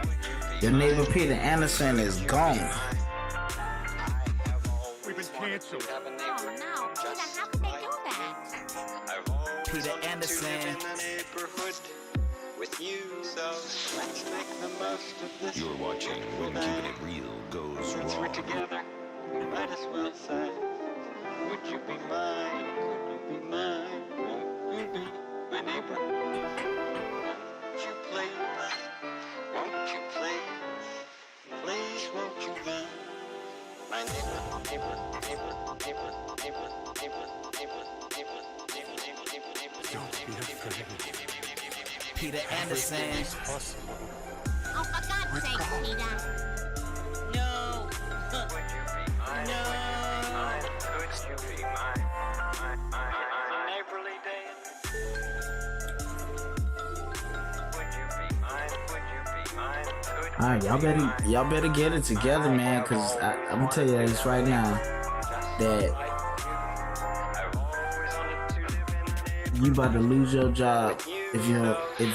Would you be Your mine? neighbor Peter Anderson is Would you be gone. mine? I have always We've been wanted to canceled. have a Oh neighbor no, Peter, just how could they like do that? I've always Peter wanted Anderson. to live in a neighborhood with you, so let's make the most of this. You're watching When beautiful Keeping day. It Real Goes Since we're Wrong. together, might as well say, would you be mine? Could you be mine? Won't you be my neighbor? Won't you please? Won't you please? Please won't you be my neighbor? Neighbor, neighbor, neighbor, neighbor, neighbor, neighbor, neighbor, neighbor, neighbor, neighbor, neighbor, Peter Anderson. Oh, for God's sake, Peter. No. Would you be mine? No. Could you be mine? Neighborly day. Would you be mine? Would you be mine? Could All right, y'all better get it together, man. Cause I'm gonna tell you this right now, that I've always wanted to live in a neighborhood. you about to lose your job if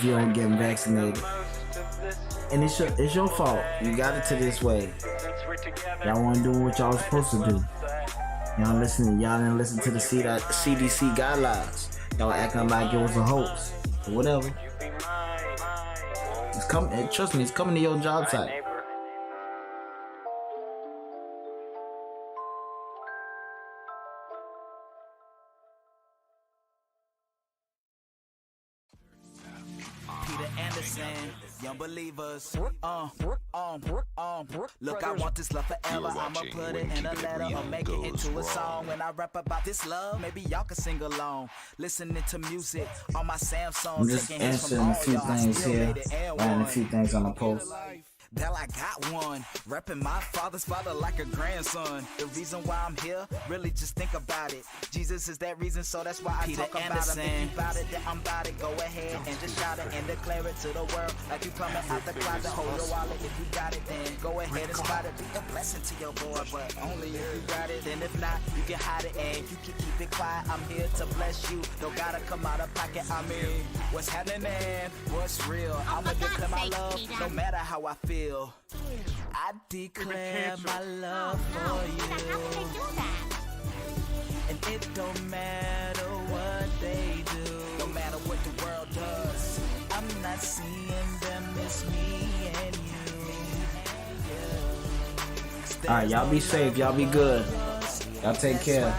you don't get vaccinated. And it's your fault. You got it to this way. Y'all weren't doing what y'all was supposed to do. Y'all didn't listen to the CDC guidelines. Y'all acting like it was a hoax or whatever. It's coming. Trust me, it's coming to your job site. Peter Anderson. Anderson, young believers. Look, I want this love forever. I'ma watching put When it in a Keeping It letter Real or make it Goes into a Wrong. song. When I rap about this love, maybe y'all can sing along. Listening to music on my Samsung. I'm just taking hits from answering a all few y'all. I things still here, made it and writing a won. few things on the post. Bell, I got one. Repping my father's father like a grandson. The reason why I'm here, really just think about it. Jesus is that reason, so that's why I talk about him. If you bout it, then I'm bout it. Go ahead and just shout it and declare it to the world. Like you coming out the closet, hold your wallet. If you got it, then go ahead and spot it. Be a blessing to your boy, but only if you got it. And if not, you can hide it and you can keep it quiet. I'm here to bless you. Don't gotta come out of pocket. I mean, what's happening? What's real? I'ma declare my love, no matter how I feel. I declare my love for How do they you, do that? and it don't matter what they do, no matter what the world does. I'm not seeing them, it's me and you. Alright, y'all be safe, y'all be good. Y'all take care.